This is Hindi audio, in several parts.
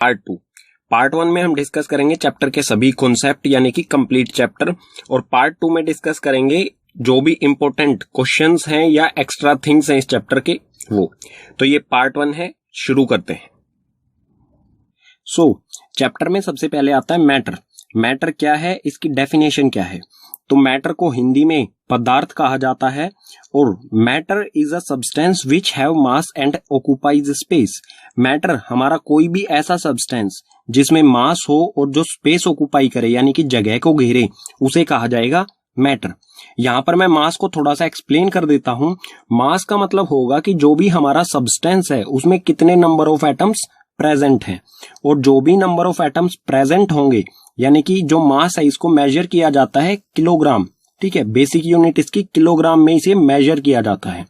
पार्ट 1 में हम डिस्कस करेंगे चैप्टर के सभी कॉन्सेप्ट यानी कि कंप्लीट चैप्टर, और पार्ट 2 में डिस्कस करेंगे जो भी इंपॉर्टेंट क्वेश्चंस हैं या एक्स्ट्रा थिंग्स हैं इस चैप्टर के वो। तो ये पार्ट 1 है, शुरू करते हैं। चैप्टर में सबसे पहले आता है मैटर। मैटर क्या है, इसकी डेफिनेशन क्या है। तो मैटर को हिंदी में पदार्थ कहा जाता है, और matter is a substance which have mass and occupies space. Matter हमारा कोई भी ऐसा सब्सटेंस जिसमें मास हो और जो स्पेस ऑक्यूपाई करे यानी कि जगह को घेरे, उसे कहा जाएगा मैटर। यहां पर मैं मास को थोड़ा सा एक्सप्लेन कर देता हूं। मास का मतलब होगा कि जो भी हमारा सब्सटेंस है उसमें कितने नंबर ऑफ एटम्स प्रेजेंट हैं, और जो भी नंबर ऑफ एटम्स प्रेजेंट होंगे यानी कि जो मास है इसको मेजर किया जाता है किलोग्राम। ठीक है, बेसिक यूनिट इसकी किलोग्राम में इसे मेजर किया जाता है,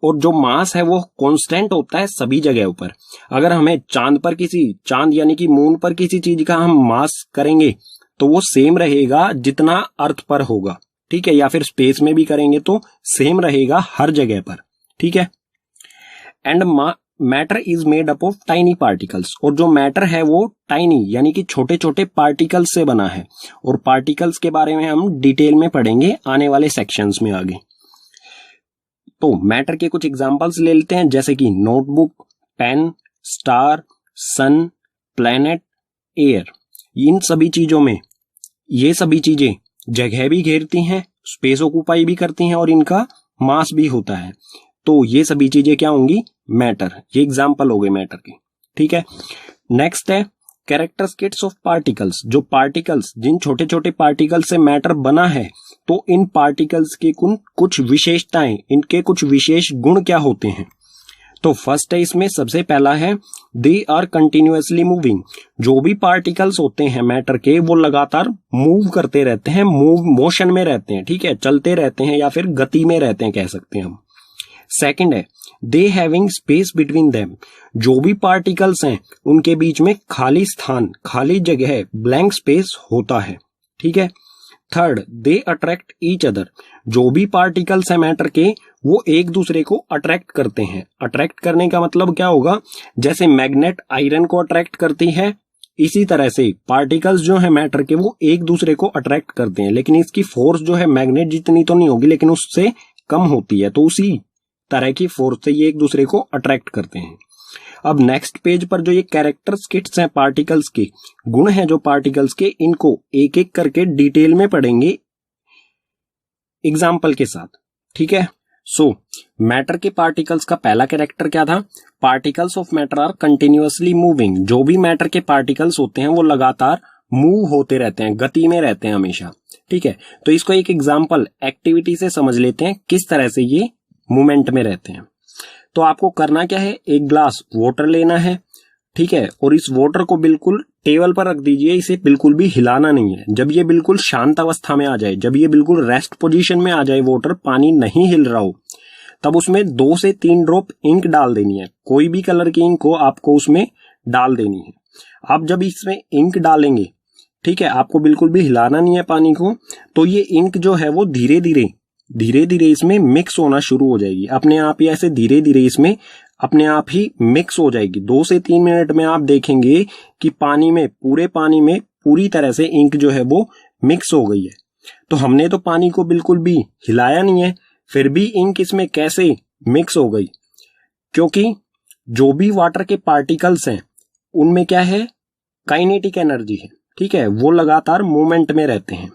और जो मास है वो कांस्टेंट होता है सभी जगह पर। अगर हमें चांद यानी कि मून पर किसी चीज का हम मास करेंगे तो वो सेम रहेगा जितना अर्थ पर होगा। ठीक है, या फिर स्पेस में भी करेंगे तो सेम रहेगा हर जगह पर। ठीक है, and matter is made up of tiny particles, और जो मैटर है वो टाइनी यानी कि छोटे छोटे पार्टिकल्स से बना है, और पार्टिकल्स के बारे में हम डिटेल में पढ़ेंगे आने वाले सेक्शंस में आगे। तो मैटर के कुछ एग्जांपल्स ले लेते हैं, जैसे कि नोटबुक, पेन, स्टार, सन, प्लैनेट, एयर। इन सभी चीजों में ये सभी चीजें जगह भी घेरती हैं, स्पेस ऑक्यूपाई भी करती हैं, और इनका मास भी होता है। तो ये सभी चीजें क्या होंगी, मैटर। ये एग्जांपल हो गए मैटर के। ठीक है, नेक्स्ट है कैरेक्टरिस्टिक्स ऑफ पार्टिकल्स। जो पार्टिकल्स, जिन छोटे छोटे पार्टिकल से मैटर बना है, तो इन पार्टिकल्स की कुछ विशेषताएं, इनके कुछ विशेष गुण क्या होते हैं। तो फर्स्ट है इसमें सबसे पहला है दे आर कंटिन्यूअसली मूविंग। जो भी पार्टिकल्स होते हैं मैटर के वो लगातार मूव करते रहते हैं, मोशन में रहते हैं। ठीक है, चलते रहते हैं या फिर गति में रहते हैं कह सकते हैं हम। सेकंड है they having space between them. जो भी पार्टिकल्स हैं उनके बीच में खाली स्थान, खाली जगह, ब्लैंक स्पेस होता है। ठीक है, third they attract each other. जो भी पार्टिकल्स हैं मैटर के वो एक दूसरे को अट्रैक्ट करते हैं। अट्रैक्ट करने का मतलब क्या होगा, जैसे मैग्नेट आयरन को अट्रैक्ट करती है, इसी तरह से पार्टिकल्स जो है मैटर के वो एक दूसरे को अट्रैक्ट करते हैं, लेकिन इसकी फोर्स जो है मैग्नेट जितनी तो नहीं होगी लेकिन उससे कम होती है। तो उसी तरह की फोर्स से ये एक दूसरे को अट्रैक्ट करते हैं। अब नेक्स्ट पेज पर जो ये कैरेक्टरिस्टिक्स हैं पार्टिकल्स के, गुण हैं जो पार्टिकल्स के, इनको एक एक करके डिटेल में पढ़ेंगे एग्जाम्पल के साथ। ठीक है, मैटर के पार्टिकल्स का पहला कैरेक्टर क्या था, particles of matter are continuously moving. जो भी मैटर के पार्टिकल्स होते हैं वो लगातार मूव होते रहते हैं, गति में रहते हैं हमेशा। ठीक है, तो इसको एक एग्जाम्पल एक्टिविटी से समझ लेते हैं किस तरह से ये मूवमेंट में रहते हैं। तो आपको करना क्या है, एक ग्लास वाटर लेना है। ठीक है, और इस वाटर को बिल्कुल टेबल पर रख दीजिए, इसे बिल्कुल भी हिलाना नहीं है। जब ये बिल्कुल शांत अवस्था में आ जाए, जब ये बिल्कुल रेस्ट पोजीशन में आ जाए, वाटर पानी नहीं हिल रहा हो, तब उसमें 2 से 3 ड्रॉप इंक डाल देनी है। कोई भी कलर की इंक को आपको उसमें डाल देनी है। आप जब इसमें इंक डालेंगे, ठीक है, आपको बिल्कुल भी हिलाना नहीं है पानी को, तो ये इंक जो है वो धीरे धीरे इसमें मिक्स होना शुरू हो जाएगी। अपने आप ही ऐसे धीरे धीरे इसमें अपने आप ही मिक्स हो जाएगी। 2 से 3 मिनट में आप देखेंगे कि पूरे पानी में पूरी तरह से इंक जो है वो मिक्स हो गई है। तो हमने तो पानी को बिल्कुल भी हिलाया नहीं है, फिर भी इंक इसमें कैसे मिक्स हो गई, क्योंकि जो भी वाटर के पार्टिकल्स हैं उनमें क्या है, काइनेटिक एनर्जी है। ठीक है, वो लगातार मूवमेंट में रहते हैं।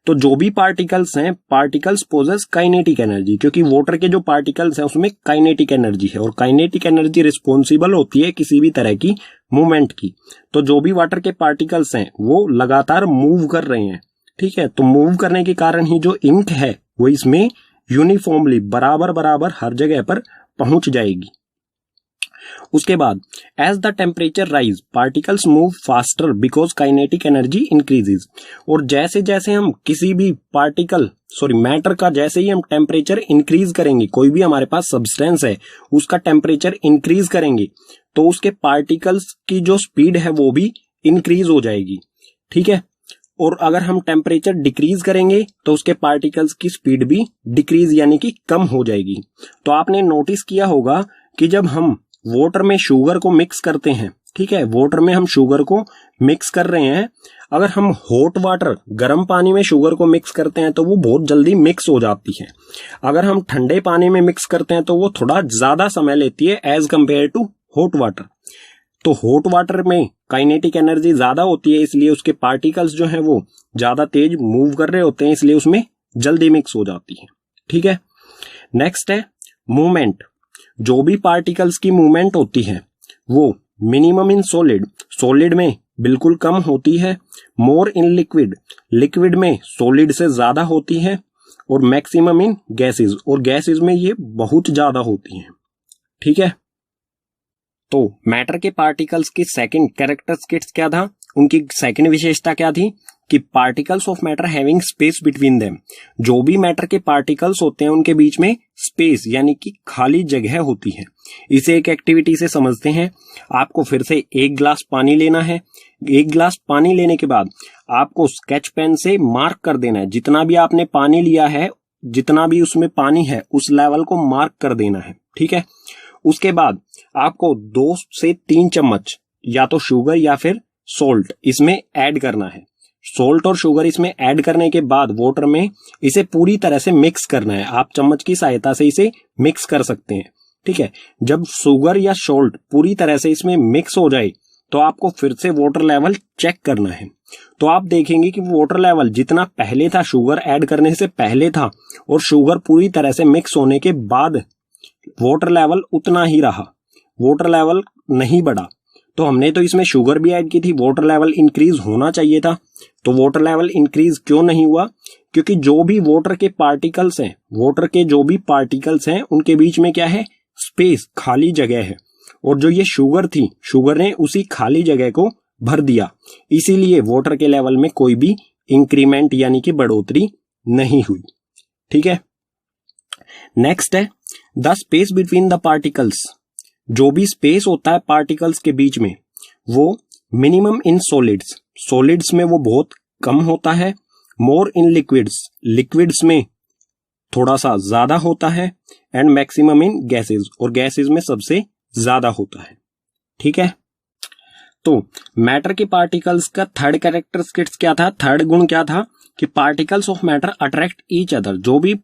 तो जो भी पार्टिकल्स हैं, पार्टिकल्स पोजेस काइनेटिक एनर्जी, क्योंकि वाटर के जो पार्टिकल्स हैं उसमें काइनेटिक एनर्जी है, और काइनेटिक एनर्जी रिस्पॉन्सिबल होती है किसी भी तरह की मूवमेंट की। तो जो भी वाटर के पार्टिकल्स हैं वो लगातार मूव कर रहे हैं। ठीक है, तो मूव करने के कारण ही जो इंक है वो इसमें यूनिफॉर्मली बराबर हर जगह पर पहुंच जाएगी। उसके बाद as the temperature rise particles move faster because kinetic energy increases. और जैसे जैसे हम किसी भी मैटर का जैसे ही हम टेम्परेचर इंक्रीज करेंगे, कोई भी हमारे पास सब्सटेंस है उसका टेम्परेचर इंक्रीज करेंगे, तो उसके पार्टिकल्स की जो स्पीड है वो भी इंक्रीज हो जाएगी। ठीक है, और अगर हम टेम्परेचर डिक्रीज करेंगे तो उसके पार्टिकल्स की स्पीड भी डिक्रीज यानी कि कम हो जाएगी। तो आपने नोटिस किया होगा कि जब हम वाटर में शुगर को मिक्स करते हैं ठीक है, वाटर में हम शुगर को मिक्स कर रहे हैं। अगर हम हॉट वाटर गर्म पानी में शुगर को मिक्स करते हैं तो वो बहुत जल्दी मिक्स हो जाती है। अगर हम ठंडे पानी में मिक्स करते हैं तो वो थोड़ा ज्यादा समय लेती है as compare to hot water. तो हॉट वाटर में काइनेटिक एनर्जी ज्यादा होती है, इसलिए उसके पार्टिकल्स जो हैं वो ज्यादा तेज मूव कर रहे होते हैं, इसलिए उसमें जल्दी मिक्स हो जाती है। ठीक है, नेक्स्ट है मूवमेंट। जो भी पार्टिकल्स की मूवमेंट होती है वो मिनिमम इन सॉलिड, सॉलिड में बिल्कुल कम होती है, मोर इन लिक्विड, लिक्विड में सॉलिड से ज्यादा होती है, और मैक्सिमम इन गैसेस, और गैसेस में ये बहुत ज्यादा होती हैं। ठीक है, तो मैटर के पार्टिकल्स की सेकंड कैरेक्टरिस्टिक्स क्या था, उनकी सेकंड विशेषता क्या थी कि particles of matter having space between them. जो भी मैटर के पार्टिकल्स होते हैं उनके बीच में स्पेस यानी कि खाली जगह होती है। इसे एक एक्टिविटी से समझते हैं। आपको फिर से एक गिलास पानी लेना है। एक गिलास पानी लेने के बाद आपको स्केच पेन से मार्क कर देना है, जितना भी आपने पानी लिया है, जितना भी उसमें पानी है उस लेवल को मार्क कर देना है। ठीक है, उसके बाद आपको 2 से 3 चम्मच या तो शुगर या फिर सोल्ट इसमें ऐड करना है। सोल्ट और शुगर इसमें ऐड करने के बाद वाटर में इसे पूरी तरह से मिक्स करना है। आप चम्मच की सहायता से इसे मिक्स कर सकते हैं। ठीक है, जब शुगर या सोल्ट पूरी तरह से इसमें मिक्स हो जाए तो आपको फिर से वाटर लेवल चेक करना है। तो आप देखेंगे कि वाटर लेवल जितना पहले था शुगर ऐड करने से पहले था, और शुगर पूरी तरह से मिक्स होने के बाद वाटर लेवल उतना ही रहा, वाटर लेवल नहीं बढ़ा। तो हमने तो इसमें शुगर भी ऐड की थी, वाटर लेवल इंक्रीज होना चाहिए था। तो वाटर लेवल इंक्रीज क्यों नहीं हुआ? क्योंकि जो भी वाटर के पार्टिकल्स हैं, वाटर के जो भी पार्टिकल्स हैं उनके बीच में क्या है, स्पेस, खाली जगह है, और जो ये शुगर थी, शुगर ने उसी खाली जगह को भर दिया, इसीलिए वाटर के लेवल में कोई भी इंक्रीमेंट यानी कि बढ़ोतरी नहीं हुई। ठीक है, नेक्स्ट है the space between the particles. जो भी स्पेस होता है पार्टिकल्स के बीच में वो मिनिमम इन सॉलिड्स, सॉलिड्स में वो बहुत कम होता है, मोर इन लिक्विड्स, लिक्विड्स में थोड़ा सा ज्यादा होता है, एंड मैक्सिमम इन गैसेस, और गैसेस में सबसे ज्यादा होता है। ठीक है, तो मैटर के पार्टिकल्स का थर्ड कैरेक्टरिस्टिक्स क्या था, थर्ड गुण क्या था कि particles of matter attract each other. जो भी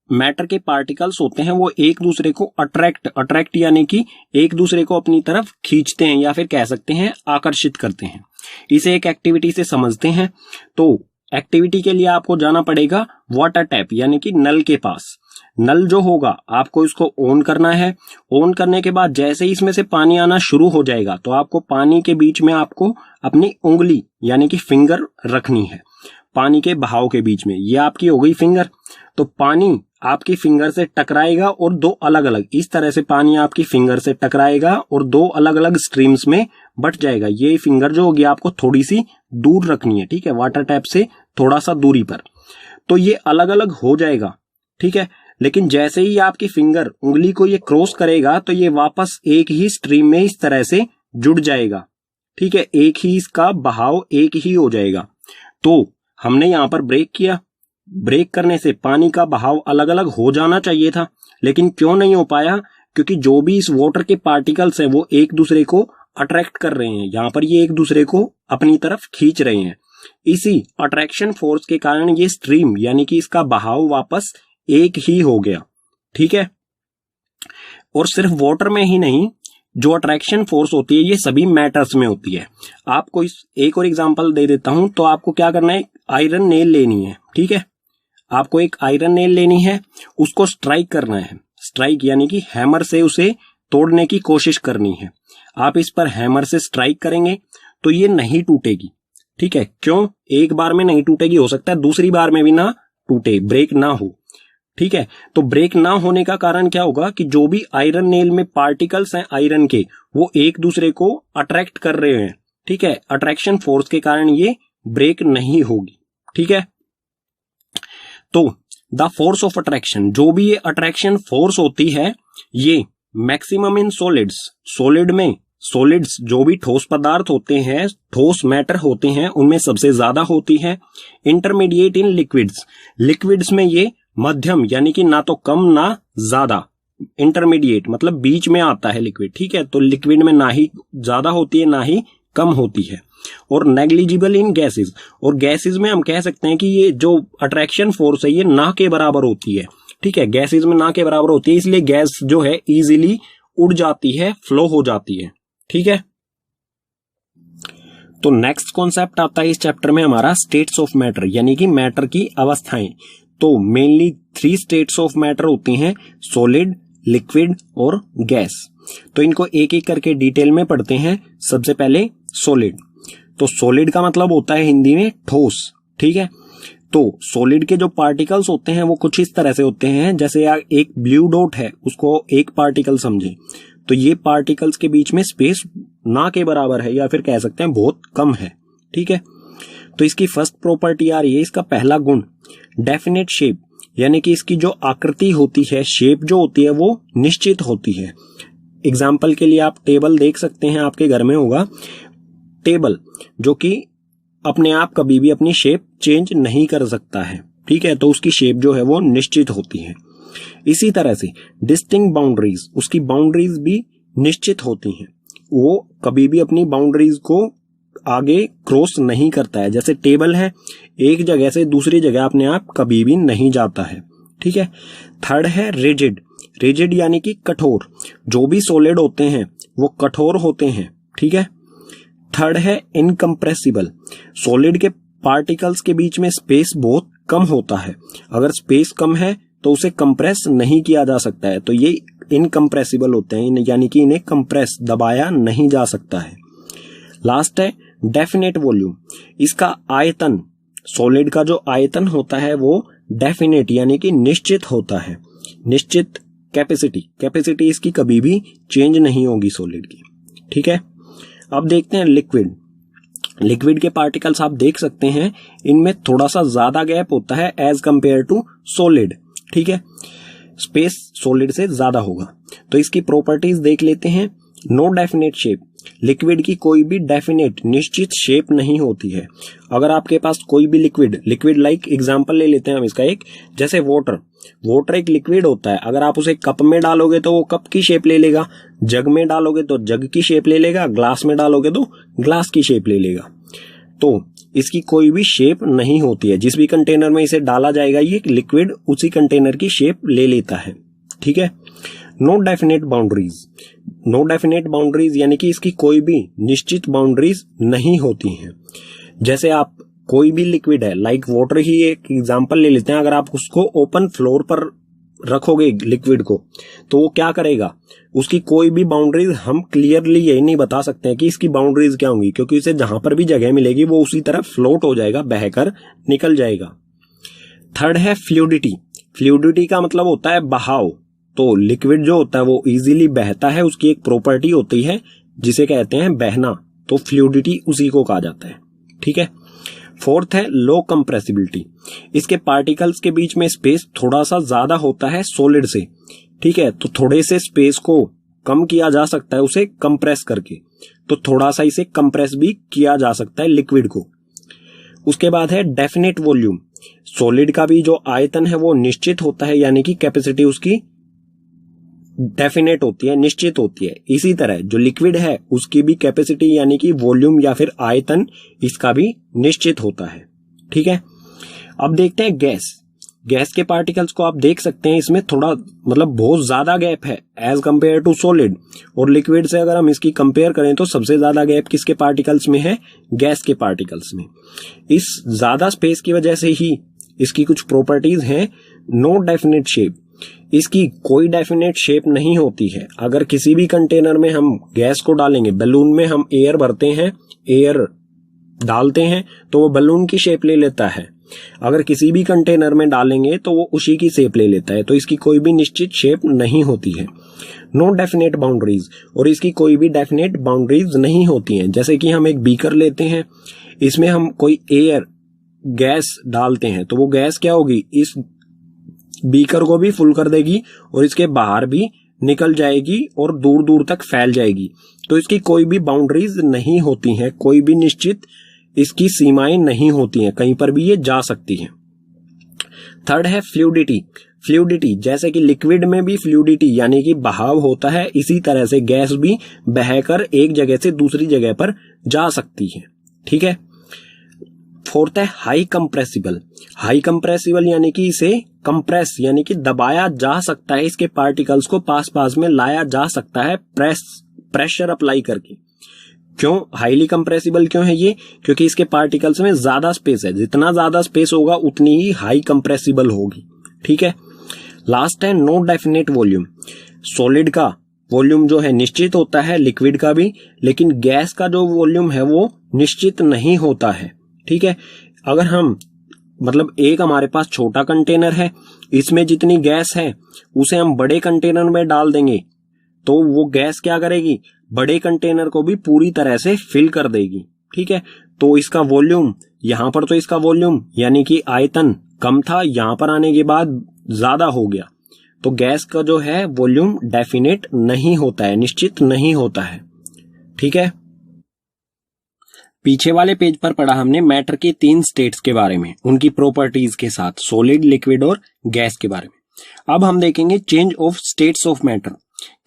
मैटर के पार्टिकल्स होते हैं वो एक दूसरे को अट्रैक्ट यानी कि एक दूसरे को अपनी तरफ खींचते हैं, या फिर कह सकते हैं आकर्षित करते हैं। इसे एक एक्टिविटी से समझते हैं। तो एक्टिविटी के लिए आपको जाना पड़ेगा वाटर टैप यानी कि नल के पास। नल जो होगा आपको इसको ऑन करना है। ऑन करने के बाद जैसे ही इसमें से पानी आना शुरू हो जाएगा तो आपको पानी के बीच में आपको अपनी उंगली यानी कि फिंगर रखनी है, पानी के बहाव के बीच में। ये आपकी हो गई फिंगर। तो पानी आपकी फिंगर से टकराएगा और दो अलग अलग, इस तरह से पानी आपकी फिंगर से टकराएगा और दो अलग अलग स्ट्रीम्स में बट जाएगा। ये फिंगर जो होगी आपको थोड़ी सी दूर रखनी है, ठीक है, वाटर टैप से थोड़ा सा दूरी पर। तो ये अलग अलग हो जाएगा, ठीक है। लेकिन जैसे ही आपकी फिंगर उंगली को ये क्रॉस करेगा तो ये वापस एक ही स्ट्रीम में इस तरह से जुड़ जाएगा, ठीक है, एक ही इसका बहाव एक ही हो जाएगा। तो हमने यहां पर ब्रेक किया, ब्रेक करने से पानी का बहाव अलग अलग हो जाना चाहिए था, लेकिन क्यों नहीं हो पाया? क्योंकि जो भी इस वाटर के पार्टिकल्स हैं वो एक दूसरे को अट्रैक्ट कर रहे हैं, यहां पर ये एक दूसरे को अपनी तरफ खींच रहे हैं। इसी अट्रैक्शन फोर्स के कारण ये स्ट्रीम यानी कि इसका बहाव वापस एक ही हो गया, ठीक है। और सिर्फ वाटर में ही नहीं, जो अट्रैक्शन फोर्स होती है ये सभी मैटर्स में होती है। आपको इस एक और एग्जांपल दे देता हूं। तो आपको क्या करना है, आयरन नेल लेनी है, ठीक है। आपको एक आयरन नेल लेनी है, उसको स्ट्राइक करना है। स्ट्राइक यानी कि हैमर से उसे तोड़ने की कोशिश करनी है। आप इस पर हैमर से स्ट्राइक करेंगे तो ये नहीं टूटेगी, ठीक है। क्यों? एक बार में नहीं टूटेगी, हो सकता है दूसरी बार में भी ना टूटे, ब्रेक ना हो, ठीक है। तो ब्रेक ना होने का कारण क्या होगा कि जो भी आयरन नेल में पार्टिकल्स हैं आयरन के, वो एक दूसरे को अट्रैक्ट कर रहे हैं, ठीक है। अट्रैक्शन फोर्स के कारण ये ब्रेक नहीं होगी, ठीक है। तो द फोर्स ऑफ अट्रैक्शन, जो भी ये अट्रैक्शन फोर्स होती है ये मैक्सिमम इन सॉलिड्स, सॉलिड में, सॉलिड्स जो भी ठोस पदार्थ होते हैं, ठोस मैटर होते हैं, उनमें सबसे ज्यादा होती है। इंटरमीडिएट इन लिक्विड्स, लिक्विड्स में ये मध्यम यानी कि ना तो कम ना ज्यादा, इंटरमीडिएट मतलब बीच में आता है लिक्विड, ठीक है। तो लिक्विड में ना ही ज्यादा होती है ना ही कम होती है। और नेग्लिजिबल इन गैसेस, और गैसेस में हम कह सकते हैं कि ये जो अट्रैक्शन फोर्स है ये ना के बराबर होती है, ठीक है। गैसेस में ना के बराबर होती है, इसलिए गैस जो है इजीली उड़ जाती है, फ्लो हो जाती है, ठीक है। तो नेक्स्ट कॉन्सेप्ट आता है इस चैप्टर में हमारा स्टेट्स ऑफ मैटर, यानी कि मैटर की अवस्थाएं। तो मेनली 3 स्टेट्स ऑफ मैटर होती हैं, सॉलिड, लिक्विड और गैस। तो इनको एक एक करके डिटेल में पढ़ते हैं। सबसे पहले सॉलिड। तो सॉलिड का मतलब होता है हिंदी में ठोस, ठीक है। तो सॉलिड के जो पार्टिकल्स होते हैं वो कुछ इस तरह से होते हैं, जैसे एक ब्लू डॉट है उसको एक पार्टिकल समझे, तो ये पार्टिकल्स के बीच में स्पेस ना के बराबर है, या फिर कह सकते हैं बहुत कम है, ठीक है। तो इसकी फर्स्ट प्रॉपर्टी आ रही है, इसका पहला गुण डेफिनेट शेप, यानी कि इसकी जो आकृति होती है, शेप जो होती है वो निश्चित होती है। एग्जाम्पल के लिए आप टेबल देख सकते हैं, आपके घर में होगा टेबल, जो कि अपने आप कभी भी अपनी शेप चेंज नहीं कर सकता है, ठीक है। तो उसकी शेप जो है वो निश्चित होती है। इसी तरह से डिस्टिंक्ट बाउंड्रीज, उसकी बाउंड्रीज भी निश्चित होती हैं, वो कभी भी अपनी बाउंड्रीज को आगे क्रॉस नहीं करता है। जैसे टेबल है, एक जगह से दूसरी जगह अपने आप कभी भी नहीं जाता है, ठीक है। थर्ड है रिजिड। रिजिड यानी कि कठोर, जो भी सॉलिड होते हैं वो कठोर होते हैं, ठीक है। थर्ड है इनकम्प्रेसिबल। सॉलिड के पार्टिकल्स के बीच में स्पेस बहुत कम होता है, अगर स्पेस कम है तो उसे कंप्रेस नहीं किया जा सकता है, तो ये इनकम्प्रेसिबल होते हैं, यानी कि इन्हें कंप्रेस दबाया नहीं जा सकता है। लास्ट है डेफिनेट वॉल्यूम। इसका आयतन, सॉलिड का जो आयतन होता है वो डेफिनेट यानी कि निश्चित होता है। निश्चित कैपेसिटी, कैपेसिटी इसकी कभी भी चेंज नहीं होगी सॉलिड की, ठीक है। अब देखते हैं लिक्विड। लिक्विड के पार्टिकल्स आप देख सकते हैं, इनमें थोड़ा सा ज्यादा गैप होता है एज कंपेयर टू सॉलिड, ठीक है। स्पेस सॉलिड से ज्यादा होगा। तो इसकी प्रॉपर्टीज देख लेते हैं। नो डेफिनेट शेप, लिक्विड की कोई भी डेफिनेट निश्चित शेप नहीं होती है। अगर आपके पास कोई भी लिक्विड लाइक एग्जांपल ले लेते हैं हम इसका एक, जैसे वाटर एक लिक्विड होता है, अगर आप उसे कप में डालोगे तो वो कप की शेप ले लेगा, जग में डालोगे तो जग की शेप ले लेगा, ग्लास में डालोगे तो ग्लास की शेप ले लेगा। तो इसकी कोई भी शेप नहीं होती है, जिस भी कंटेनर में इसे डाला जाएगा ये लिक्विड उसी कंटेनर की शेप ले लेता है, ठीक है। No definite boundaries. No definite boundaries यानी कि इसकी कोई भी निश्चित बाउंड्रीज नहीं होती हैं। जैसे आप कोई भी लिक्विड है, लाइक वाटर ही एक एग्जांपल ले लेते हैं, अगर आप उसको ओपन फ्लोर पर रखोगे लिक्विड को, तो वो क्या करेगा, उसकी कोई भी बाउंड्रीज हम क्लियरली यही नहीं बता सकते हैं कि इसकी बाउंड्रीज क्या होंगी, क्योंकि इसे जहां पर भी जगह मिलेगी वो उसी तरह फ्लोट हो जाएगा, बहकर निकल जाएगा। थर्ड है फ्लूइडिटी। फ्लूइडिटी का मतलब होता है बहाव। तो लिक्विड जो होता है वो इजीली बहता है, उसकी एक प्रॉपर्टी होती है जिसे कहते हैं बहना, तो फ्लूइडिटी उसी को कहा जाता है, ठीक है। फोर्थ है लो कंप्रेसिबिलिटी। इसके पार्टिकल्स के बीच में स्पेस थोड़ा सा ज्यादा होता है सॉलिड से, ठीक है। तो थोड़े से स्पेस को कम किया जा सकता है उसे कंप्रेस करके, तो थोड़ा सा इसे कंप्रेस भी किया जा सकता है लिक्विड को। उसके बाद है डेफिनेट वॉल्यूम। सॉलिड का भी जो आयतन है वो निश्चित होता है, यानी कि कैपेसिटी उसकी डेफिनेट होती है, निश्चित होती है। इसी तरह जो लिक्विड है उसकी भी कैपेसिटी यानी कि वॉल्यूम या फिर आयतन इसका भी निश्चित होता है, ठीक है। अब देखते हैं गैस। गैस के पार्टिकल्स को आप देख सकते हैं, इसमें थोड़ा मतलब बहुत ज्यादा गैप है एज कंपेयर टू सॉलिड, और लिक्विड से अगर हम इसकी कंपेयर करें तो सबसे ज्यादा गैप किसके पार्टिकल्स में है, गैस के पार्टिकल्स में। इस ज्यादा स्पेस की वजह से ही इसकी कुछ प्रॉपर्टीज हैं। नो डेफिनेट शेप, इसकी कोई डेफिनेट शेप नहीं होती है। अगर किसी भी कंटेनर में हम गैस को डालेंगे, बलून में हम एयर भरते हैं, एयर डालते हैं तो वो बलून की शेप ले लेता है, अगर किसी भी कंटेनर में डालेंगे तो वो उसी की शेप ले लेता है, तो इसकी कोई भी निश्चित शेप नहीं होती है। नो डेफिनेट बाउंड्रीज, और इसकी कोई भी डेफिनेट बाउंड्रीज नहीं होती हैं। जैसे कि हम एक बीकर लेते हैं, इसमें हम कोई एयर गैस डालते हैं तो वो गैस क्या होगी, इस बीकर को भी फुल कर देगी और इसके बाहर भी निकल जाएगी और दूर दूर तक फैल जाएगी। तो इसकी कोई भी बाउंड्रीज नहीं होती हैं, कोई भी निश्चित इसकी सीमाएं नहीं होती हैं, कहीं पर भी ये जा सकती हैं। थर्ड है फ्लूइडिटी। फ्लूइडिटी, जैसे कि लिक्विड में भी फ्लूइडिटी यानी कि बहाव होता है, इसी तरह से गैस भी बहकर एक जगह से दूसरी जगह पर जा सकती है। ठीक है। फोर्थ है हाई कंप्रेसिबल। हाई कंप्रेसिबल यानी कि इसे कंप्रेस यानी कि दबाया जा सकता है, इसके पार्टिकल्स को पास पास में लाया जा सकता है प्रेशर अप्लाई करके। क्यों हाईली कंप्रेसिबल क्यों है ये? क्योंकि इसके पार्टिकल्स में ज्यादा स्पेस है, जितना ज्यादा स्पेस होगा उतनी ही हाई कंप्रेसिबल होगी। ठीक है। लास्ट है नो डेफिनेट वॉल्यूम। सॉलिड का वॉल्यूम जो है निश्चित होता है, लिक्विड का भी, लेकिन गैस का जो वॉल्यूम है वो निश्चित नहीं होता है। ठीक है। अगर हम मतलब एक हमारे पास छोटा कंटेनर है, इसमें जितनी गैस है उसे हम बड़े कंटेनर में डाल देंगे तो वो गैस क्या करेगी, बड़े कंटेनर को भी पूरी तरह से फिल कर देगी। ठीक है। तो इसका वॉल्यूम, यहां पर तो इसका वॉल्यूम यानी कि आयतन कम था, यहां पर आने के बाद ज्यादा हो गया, तो गैस का जो है वॉल्यूम डेफिनेट नहीं होता है, निश्चित नहीं होता है। ठीक है। पीछे वाले पेज पर पढ़ा हमने मैटर के 3 स्टेट्स के बारे में, उनकी प्रॉपर्टीज के साथ, सॉलिड, लिक्विड और गैस के बारे में। अब हम देखेंगे change of states of matter,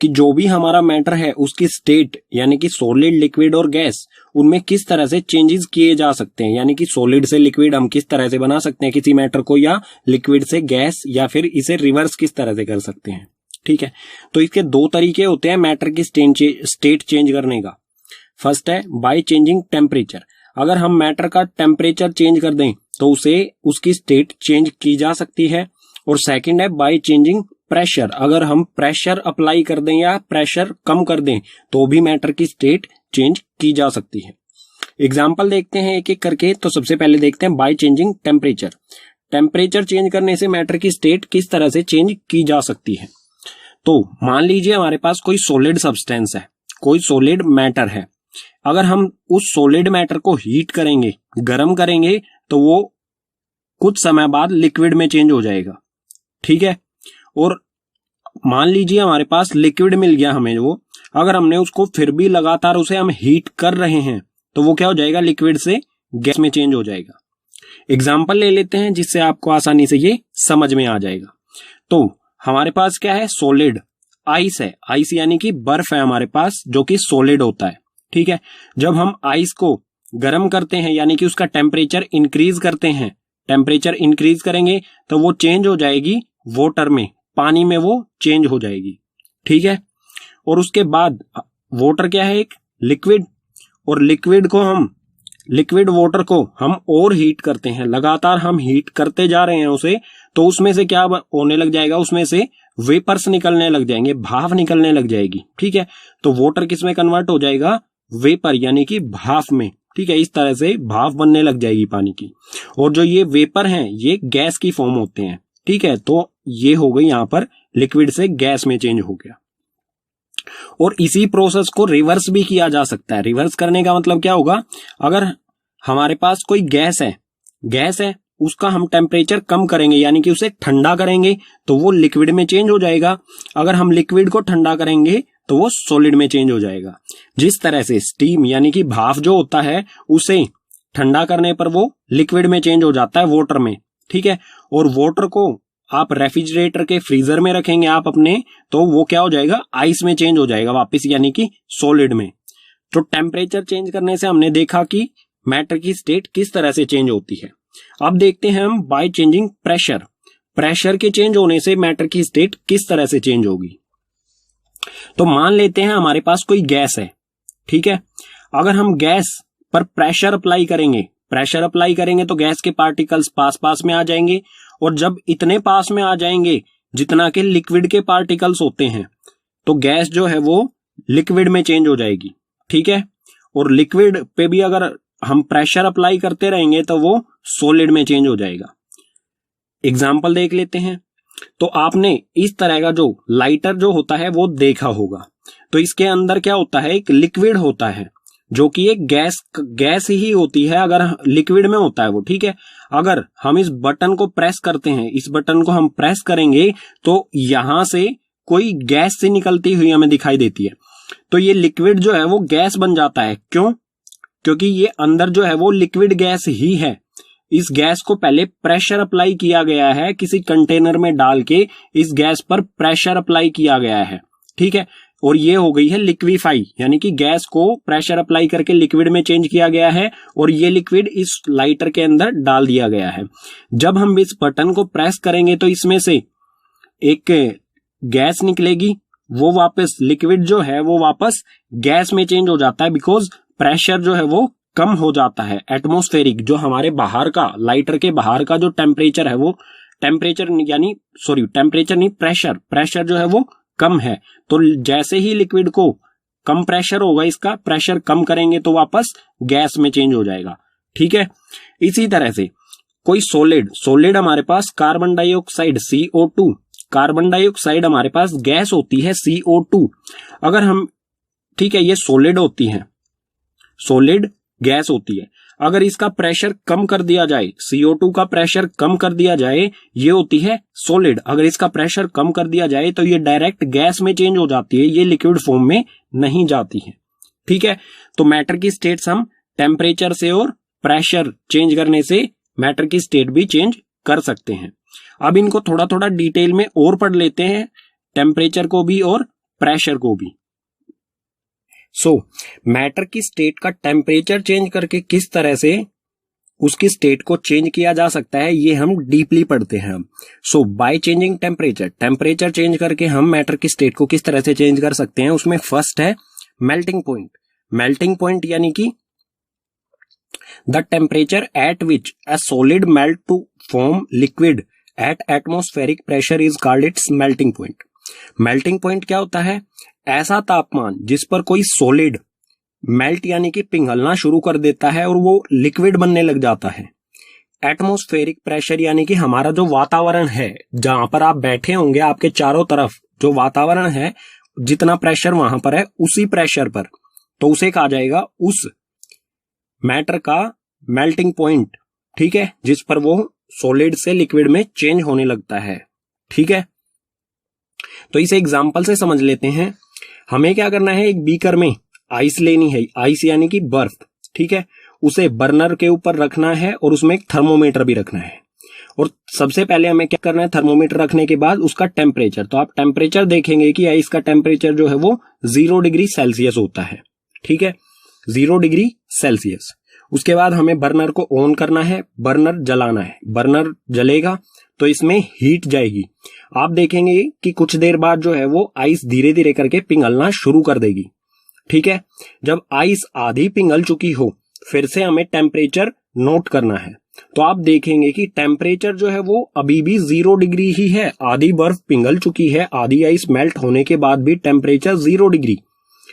कि जो भी हमारा मैटर है उसकी स्टेट यानी कि सॉलिड, लिक्विड और गैस, उनमें किस तरह से चेंजेस किए जा सकते हैं, यानी कि सॉलिड से लिक्विड हम किस तरह से बना सकते हैं किसी मैटर को, या लिक्विड से गैस, या फिर इसे रिवर्स किस तरह से कर सकते हैं। ठीक है। तो इसके 2 तरीके होते हैं मैटर की स्टेट चेंज करने का। फर्स्ट है बाय चेंजिंग टेम्परेचर। अगर हम मैटर का टेम्परेचर चेंज कर दें तो उसे उसकी स्टेट चेंज की जा सकती है। और सेकंड है बाय चेंजिंग प्रेशर। अगर हम प्रेशर अप्लाई कर दें या प्रेशर कम कर दें तो भी मैटर की स्टेट चेंज की जा सकती है। एग्जाम्पल देखते हैं एक एक करके। तो सबसे पहले देखते हैं by changing temperature. Temperature change करने से मैटर की स्टेट किस तरह से चेंज की जा सकती है। तो मान लीजिए हमारे पास कोई सॉलिड सब्सटेंस है, कोई सॉलिड मैटर है। अगर हम उस सॉलिड मैटर को हीट करेंगे, गर्म करेंगे, तो वो कुछ समय बाद लिक्विड में चेंज हो जाएगा। ठीक है। और मान लीजिए हमारे पास लिक्विड मिल गया हमें वो, अगर हमने उसको फिर भी लगातार उसे हम हीट कर रहे हैं तो वो क्या हो जाएगा, लिक्विड से गैस में चेंज हो जाएगा। एग्जाम्पल ले लेते हैं जिससे आपको आसानी से ये समझ में आ जाएगा। तो हमारे पास क्या है, सॉलिड आइस है। आइस यानी कि बर्फ है हमारे पास, जो कि सॉलिड होता है। ठीक है। जब हम आइस को गर्म करते हैं यानी कि उसका टेम्परेचर इंक्रीज करते हैं, टेम्परेचर इंक्रीज करेंगे तो वो चेंज हो जाएगी वाटर में, पानी में वो चेंज हो जाएगी। ठीक है। और उसके बाद वाटर क्या है, एक लिक्विड, और लिक्विड वाटर को हम और हीट करते हैं, लगातार हम हीट करते जा रहे हैं उसे, तो उसमें से क्या होने लग जाएगा, उसमें से वेपर्स निकलने लग जाएंगे, भाप निकलने लग जाएगी। ठीक है। तो वाटर किस में कन्वर्ट हो जाएगा, वेपर यानी कि भाप में। ठीक है। इस तरह से भाप बनने लग जाएगी पानी की। और जो ये वेपर हैं ये गैस की फॉर्म होते हैं। ठीक है। तो ये हो गई यहां पर लिक्विड से गैस में चेंज हो गया। और इसी प्रोसेस को रिवर्स भी किया जा सकता है। रिवर्स करने का मतलब क्या होगा, अगर हमारे पास कोई गैस है उसका हम टेम्परेचर कम करेंगे यानी कि उसे ठंडा करेंगे तो वो लिक्विड में चेंज हो जाएगा। अगर हम लिक्विड को ठंडा करेंगे तो वो सॉलिड में चेंज हो जाएगा। जिस तरह से स्टीम यानी कि भाप जो होता है उसे ठंडा करने पर वो लिक्विड में चेंज हो जाता है, वाटर में। ठीक है। और वाटर को आप रेफ्रिजरेटर के फ्रीजर में रखेंगे आप अपने, तो वो क्या हो जाएगा, आइस में चेंज हो जाएगा वापस, यानी कि सॉलिड में। तो टेम्परेचर चेंज करने से हमने देखा कि मैटर की स्टेट किस तरह से चेंज होती है। अब देखते हैं हम बाय चेंजिंग प्रेशर। प्रेशर के चेंज होने से मैटर की स्टेट किस तरह से चेंज होगी। तो मान लेते हैं हमारे पास कोई गैस है। ठीक है। अगर हम गैस पर प्रेशर अप्लाई करेंगे तो गैस के पार्टिकल्स पास पास में आ जाएंगे, और जब इतने पास में आ जाएंगे जितना कि लिक्विड के पार्टिकल्स होते हैं, तो गैस जो है वो लिक्विड में चेंज हो जाएगी। ठीक है। और लिक्विड पे भी अगर हम प्रेशर अप्लाई करते रहेंगे तो वो सॉलिड में चेंज हो जाएगा। एग्जाम्पल देख लेते हैं। तो आपने इस तरह का जो लाइटर जो होता है वो देखा होगा। तो इसके अंदर क्या होता है, एक लिक्विड होता है जो कि एक गैस ही होती है, अगर लिक्विड में होता है वो। ठीक है। अगर हम इस बटन को प्रेस करते हैं, इस बटन को हम प्रेस करेंगे तो यहां से कोई गैस से निकलती हुई हमें दिखाई देती है। तो ये लिक्विड जो है वो गैस बन जाता है। क्यों? क्योंकि ये अंदर जो है वो लिक्विड गैस ही है। इस गैस को पहले प्रेशर अप्लाई किया गया है, किसी कंटेनर में डाल के इस गैस पर प्रेशर अप्लाई किया गया है, ठीक है, और ये हो गई है लिक्विफाई, यानी कि गैस को प्रेशर अप्लाई करके लिक्विड में चेंज किया गया है और ये लिक्विड इस लाइटर के अंदर डाल दिया गया है। जब हम इस बटन को प्रेस करेंगे तो इसमें से एक गैस निकलेगी, वो वापस लिक्विड जो है वो वापस गैस में चेंज हो जाता है, बिकॉज प्रेशर जो है वो कम हो जाता है। एटमॉस्फेरिक जो हमारे बाहर का, लाइटर के बाहर का जो टेम्परेचर है वो टेम्परेचर नहीं, प्रेशर जो है वो कम है। तो जैसे ही लिक्विड को कम प्रेशर होगा, इसका प्रेशर कम करेंगे तो वापस गैस में चेंज हो जाएगा, ठीक है। इसी तरह से कोई सॉलिड हमारे पास carbon dioxide CO2, carbon dioxide हमारे पास गैस होती है CO2। अगर हम, ठीक है, ये सॉलिड होती है, सॉलिड गैस होती है, अगर इसका प्रेशर कम कर दिया जाए, CO2 का प्रेशर कम कर दिया जाए, ये होती है सॉलिड। अगर इसका प्रेशर कम कर दिया जाए तो ये डायरेक्ट गैस में चेंज हो जाती है, ये लिक्विड फॉर्म में नहीं जाती है, ठीक है। तो मैटर की स्टेट्स हम टेम्परेचर से और प्रेशर चेंज करने से मैटर की स्टेट भी चेंज कर सकते हैं। अब इनको थोड़ा थोड़ा डिटेल में और पढ़ लेते हैं, टेम्परेचर को भी और प्रेशर को भी। मैटर की स्टेट का टेम्परेचर चेंज करके किस तरह से उसकी स्टेट को चेंज किया जा सकता है, ये हम डीपली पढ़ते हैं। बाय चेंजिंग टेम्परेचर चेंज करके हम मैटर की स्टेट को किस तरह से चेंज कर सकते हैं, उसमें फर्स्ट है मेल्टिंग पॉइंट यानी कि the temperature at which a solid melt to form liquid at atmospheric pressure is called its melting point क्या होता है, ऐसा तापमान जिस पर कोई सॉलिड मेल्ट यानी कि पिघलना शुरू कर देता है और वो लिक्विड बनने लग जाता है। एटमॉस्फेरिक प्रेशर यानी कि हमारा जो वातावरण है, जहां पर आप बैठे होंगे, आपके चारों तरफ जो वातावरण है, जितना प्रेशर वहां पर है उसी प्रेशर पर, तो उसे कहा जाएगा उस मैटर का मेल्टिंग पॉइंट, ठीक है, जिस पर वो सॉलिड से लिक्विड में चेंज होने लगता है, ठीक है। तो इसे एग्जांपल से समझ लेते हैं। हमें क्या करना है, एक बीकर में आइस लेनी है, आइस यानी कि बर्फ, ठीक है, उसे बर्नर के ऊपर रखना है और उसमें एक थर्मोमीटर भी रखना है। और सबसे पहले हमें क्या करना है, थर्मोमीटर रखने के बाद उसका टेम्परेचर, तो आप टेम्परेचर देखेंगे कि आइस का टेम्परेचर जो है वो 0 डिग्री सेल्सियस होता है, ठीक है, 0 डिग्री सेल्सियस। उसके बाद हमें बर्नर को ऑन करना है, बर्नर जलाना है, बर्नर जलेगा तो इसमें हीट जाएगी। आप देखेंगे कि कुछ देर बाद जो है वो आइस धीरे धीरे करके पिघलना शुरू कर देगी, ठीक है। जब आइस आधी पिघल चुकी हो, फिर से हमें टेम्परेचर नोट करना है, तो आप देखेंगे कि टेम्परेचर जो है वो अभी भी 0 डिग्री ही है, आधी बर्फ पिघल चुकी है, आधी आइस मेल्ट होने के बाद भी टेम्परेचर 0 डिग्री,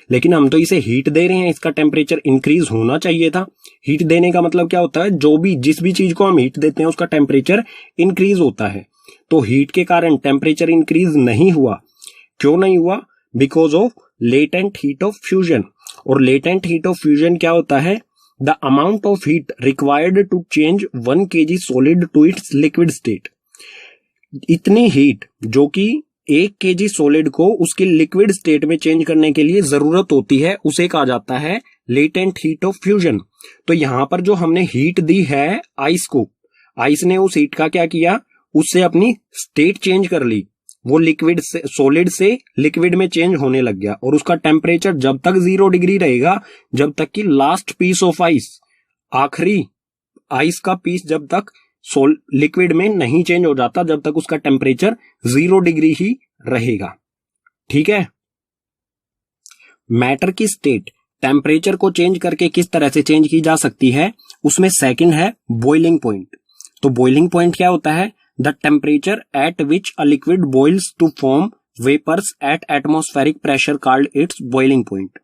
लेकिन हम तो इसे हीट दे रहे हैं, इसका टेम्परेचर इंक्रीज होना चाहिए था। हीट देने का मतलब क्या होता है, जिस भी चीज को हम हीट देते हैं उसका टेम्परेचर इंक्रीज होता है। तो हीट के कारण टेम्परेचर इंक्रीज नहीं हुआ, क्यों नहीं हुआ, because of latent heat of fusion. और लेटेंट हीट ऑफ फ्यूजन क्या होता है, the amount of heat required to change 1 kg solid to its liquid state. इतनी हीट जो कि 1 kg सॉलिड को उसकी लिक्विड स्टेट में चेंज करने के लिए जरूरत होती है, उसे कहा जाता है लेटेंट हीट ऑफ फ्यूजन। तो यहां पर जो हमने हीट दी है आइस को, आइस ने उस हीट का क्या किया, उससे अपनी स्टेट चेंज कर ली, वो लिक्विड से, सॉलिड से लिक्विड में चेंज होने लग गया। और उसका टेम्परेचर जब तक 0 डिग्री रहेगा, जब तक कि लास्ट पीस ऑफ आइस, आखिरी आइस का पीस जब तक लिक्विड में नहीं चेंज हो जाता, जब तक उसका टेम्परेचर 0 डिग्री ही रहेगा, ठीक है। मैटर की स्टेट टेम्परेचर को चेंज करके किस तरह से चेंज की जा सकती है, उसमें सेकंड है बॉइलिंग पॉइंट। तो बॉइलिंग पॉइंट क्या होता है, the temperature at which a liquid boils to form vapours at atmospheric pressure called its boiling point.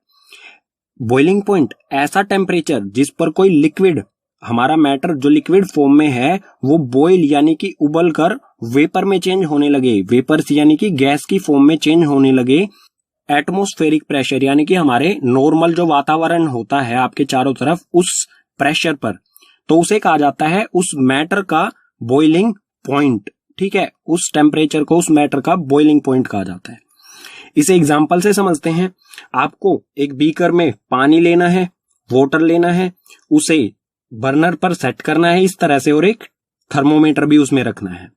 Boiling point ऐसा टेम्परेचर जिस पर कोई लिक्विड, हमारा मैटर जो लिक्विड फॉर्म में है वो बॉइल यानी कि उबल कर वेपर में चेंज होने लगे, वेपर्स यानी कि गैस की फॉर्म में चेंज होने लगे एटमॉस्फेरिक प्रेशर यानी कि हमारे नॉर्मल जो वातावरण होता है आपके चारों तरफ, उस प्रेशर पर, तो उसे कहा जाता है उस मैटर का बॉइलिंग पॉइंट, ठीक है। उस टेम्परेचर को, उस मैटर का बॉइलिंग पॉइंट कहा जाता है। इसे एग्जांपल से समझते हैं। आपको एक बीकर में पानी लेना है, वाटर लेना है, उसे बर्नर पर सेट करना है इस तरह से, और एक थर्मोमीटर भी उसमें रखना है।